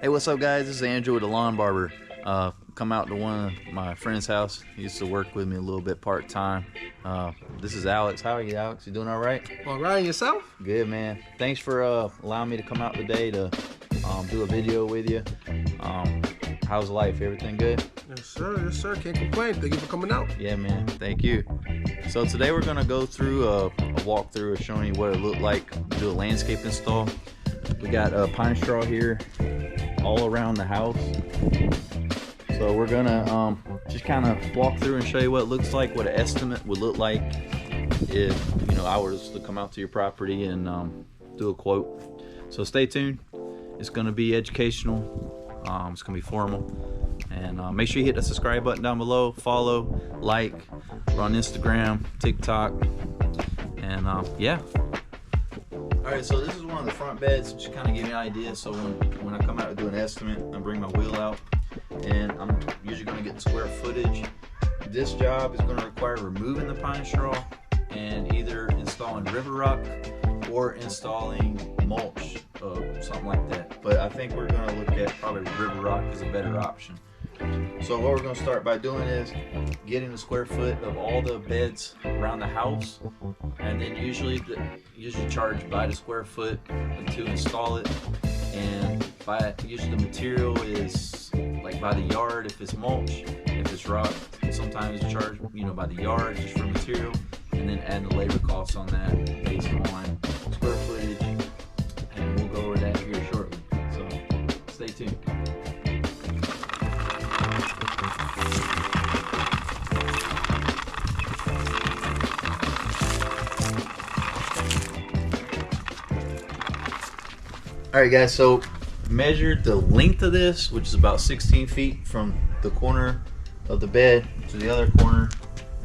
Hey, what's up, guys? This is Andrew with the Lawn Barber. Come out to one of my friend's house. He used to work with me a little bit part-time. This is Alex. How are you, Alex? You doing all right? All right, yourself? Good, man. Thanks for allowing me to come out today to do a video with you. How's life? Everything good? Yes, sir. Yes, sir. Can't complain. Thank you for coming out. Yeah, man. Thank you. So today we're gonna go through a walkthrough of showing you what it looked like to do a landscape install. We got pine straw here all around the house. So we're gonna just kind of walk through and show you what it looks like, what an estimate would look like if I was to come out to your property and do a quote. So stay tuned. It's gonna be educational. It's gonna be formal. And make sure you hit the subscribe button down below, follow, like. We're on Instagram, TikTok, and yeah. All right, so this is one of the front beds, just kind of give you an idea. So when I come out to do an estimate, I bring my wheel out, and I'm usually going to get the square footage. This job is going to require removing the pine straw and either installing river rock or installing mulch, something like that. But I think we're going to look at probably river rock as a better option. So what we're going to start by doing is getting the square foot of all the beds around the house, and then usually charge by the square foot to install it. And usually the material is like by the yard if it's mulch, if it's rock. Sometimes it's charged by the yard just for material, and then add the labor costs on that based on square footage. And we'll go over that here shortly. So stay tuned. Alright guys, so measured the length of this, which is about 16 feet from the corner of the bed to the other corner,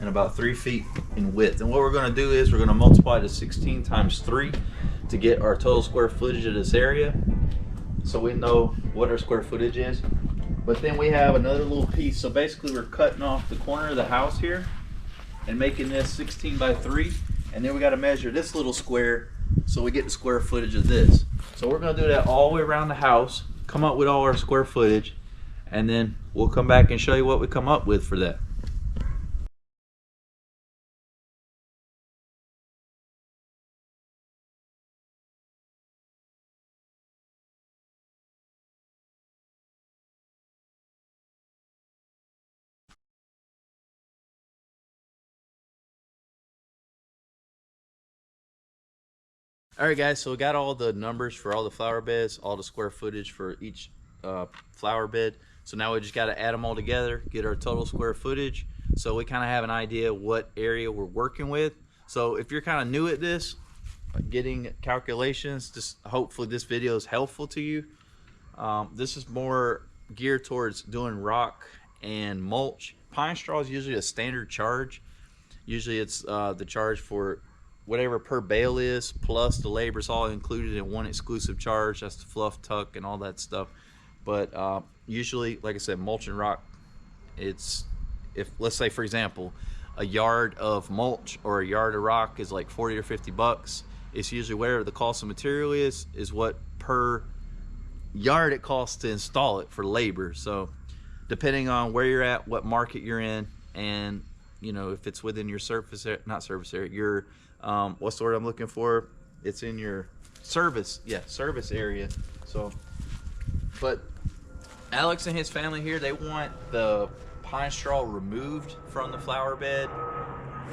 and about 3 feet in width. And what we're going to do is we're going to multiply the 16 times 3 to get our total square footage of this area, so we know what our square footage is. But then we have another little piece, so basically we're cutting off the corner of the house here and making this 16 by 3, and then we got to measure this little square so we get the square footage of this. So we're going to do that all the way around the house, come up with all our square footage, and then we'll come back and show you what we come up with for that. Alright guys, so we got all the numbers for all the flower beds, all the square footage for each flower bed. So now we just got to add them all together, get our total square footage, so we kind of have an idea what area we're working with. So if you're kind of new at this, getting calculations, just hopefully this video is helpful to you. This is more geared towards doing rock and mulch. Pine straw is usually a standard charge. Usually it's the charge for whatever per bale is, plus the labor is all included in one exclusive charge. That's the fluff, tuck, and all that stuff. But usually, like I said, mulch and rock, it's, if let's say for example a yard of mulch or a yard of rock is like 40 or 50 bucks, it's usually whatever the cost of material is what per yard it costs to install it for labor. So depending on where you're at, what market you're in, and if it's within your surface area, not surface area, your what's the word I'm looking for? It's in your service, service area. So, but Alex and his family here, they want the pine straw removed from the flower bed,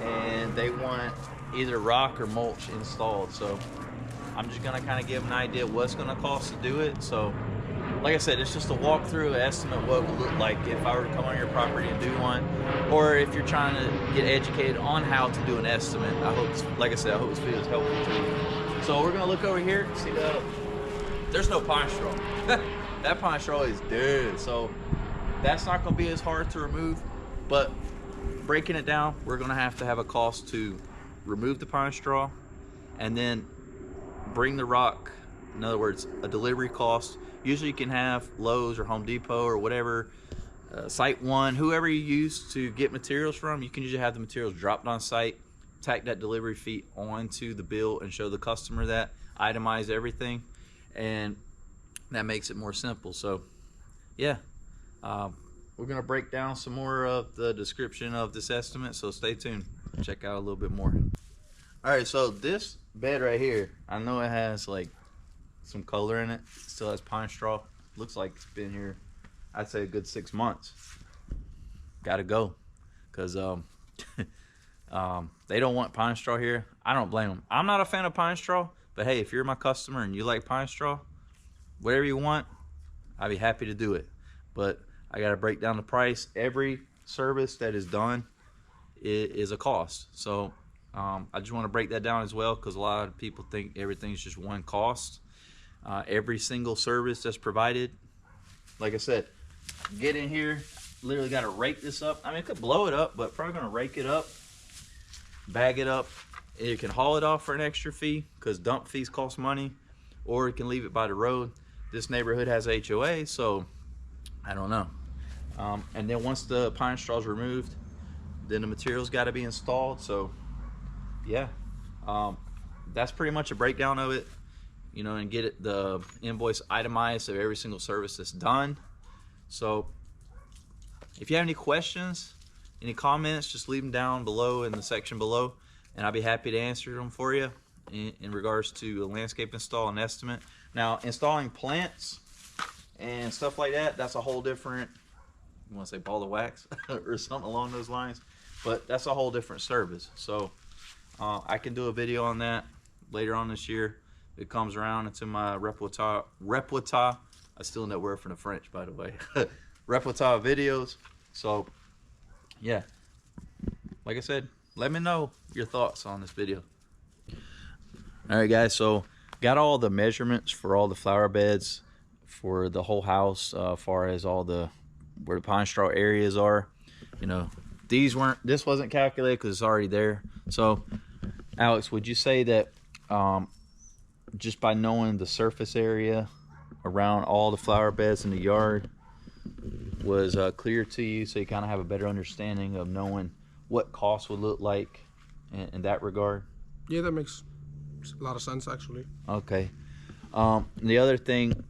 and they want either rock or mulch installed. So I'm just gonna kind of give them an idea what it's gonna cost to do it. So like I said, it's just a walkthrough estimate what it would look like if I were to come on your property and do one, or if you're trying to get educated on how to do an estimate. I hope, like I said, I hope this video is helpful to you. So we're gonna look over here, see that there's no pine straw. That pine straw is dead, so that's not gonna be as hard to remove. But breaking it down, we're gonna have to have a cost to remove the pine straw and then bring the rock. In other words, a delivery cost. Usually you can have Lowe's or Home Depot or whatever, Site One, whoever you use to get materials from, you can usually have the materials dropped on site, tack that delivery fee onto the bill and show the customer that, itemize everything. And that makes it more simple. So yeah, we're gonna break down some more of the description of this estimate, so stay tuned, check out a little bit more. All right, so this bed right here, I know it has like some color in it, still has pine straw, looks like it's been here, I'd say a good 6 months. Gotta go, because they don't want pine straw here. I don't blame them. I'm not a fan of pine straw, but hey, if you're my customer and you like pine straw, whatever you want, I'd be happy to do it. But I gotta break down the price. Every service that is done is a cost. So I just want to break that down as well, because a lot of people think everything's just one cost. Every single service that's provided, like I said, get in here, literally got to rake this up. I mean, it could blow it up, but probably gonna rake it up, bag it up. You can haul it off for an extra fee, because dump fees cost money, or you can leave it by the road. This neighborhood has HOA, so I don't know. And then once the pine straw is removed, then the material's got to be installed. So yeah, that's pretty much a breakdown of it, you know, and get it, the invoice itemized of every single service that's done. So if you have any questions, any comments, just leave them down below in the section below, and I'll be happy to answer them for you in regards to a landscape install and estimate. Now, installing plants and stuff like that, that's a whole different, you want to say ball of wax or something along those lines, but that's a whole different service. So I can do a video on that later on this year. It comes around. It's in my repertoire. I still know that word from the French, by the way. Repertoire videos. So yeah, like I said, let me know your thoughts on this video. All right, guys, so got all the measurements for all the flower beds for the whole house, far as all the where the pine straw areas are. You know, this wasn't calculated because it's already there. So Alex, would you say that just by knowing the surface area around all the flower beds in the yard was clear to you, so you kind of have a better understanding of knowing what costs would look like in that regard? Yeah, that makes a lot of sense, actually. Okay. The other thing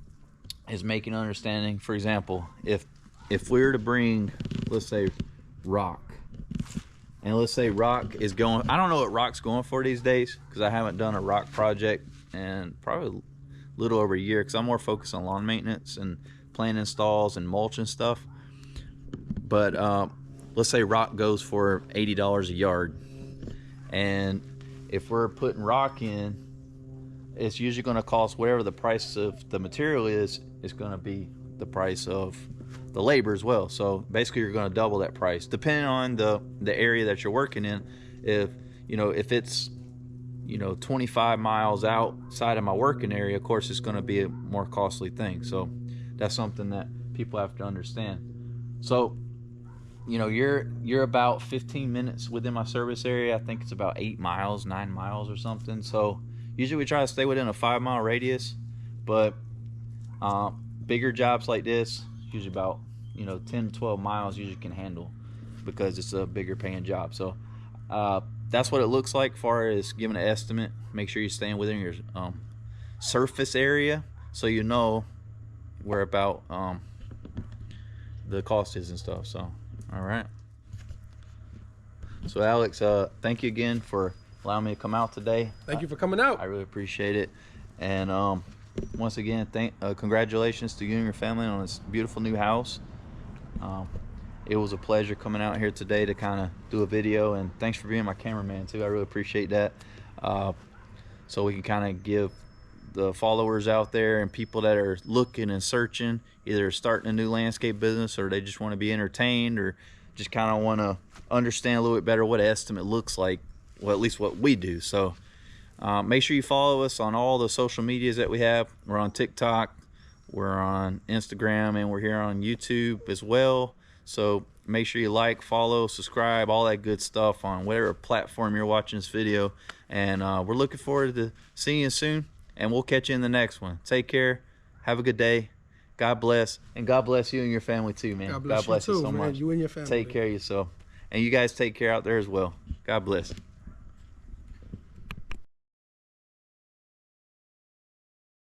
is making understanding. For example, if we were to bring, let's say, rock, and let's say rock is going, I don't know what rock's going for these days, because I haven't done a rock project in probably a little over a year, because I'm more focused on lawn maintenance and plant installs and mulch and stuff. But let's say rock goes for $80 a yard, and if we're putting rock in, it's usually going to cost whatever the price of the material is going to be the price of the labor as well. So basically you're going to double that price depending on the area that you're working in. If it's 25 miles outside of my working area, of course it's going to be a more costly thing. So that's something that people have to understand. So you're about 15 minutes within my service area. I think it's about 8 miles, 9 miles or something. So usually we try to stay within a 5-mile radius, but bigger jobs like this, usually about 10 to 12 miles usually can handle, because it's a bigger paying job. So that's what it looks like as far as giving an estimate. Make sure you're staying within your surface area, so you know where about the cost is and stuff. So all right, so Alex, thank you again for allowing me to come out today. Thank you for coming out. I really appreciate it. And once again, congratulations to you and your family on this beautiful new house. It was a pleasure coming out here today to kind of do a video, and thanks for being my cameraman too. I really appreciate that. So we can kind of give the followers out there and people that are looking and searching, either starting a new landscape business, or they just want to be entertained, or just kind of want to understand a little bit better what an estimate looks like. Well, at least what we do. So make sure you follow us on all the social medias that we have. We're on TikTok, we're on Instagram, and we're here on YouTube as well. So make sure you like, follow, subscribe, all that good stuff on whatever platform you're watching this video. And we're looking forward to seeing you soon, and we'll catch you in the next one. Take care, have a good day, God bless, and God bless you and your family too, man. God bless you too, so man. much. You and your family. Take care of yourself, and you guys take care out there as well. God bless.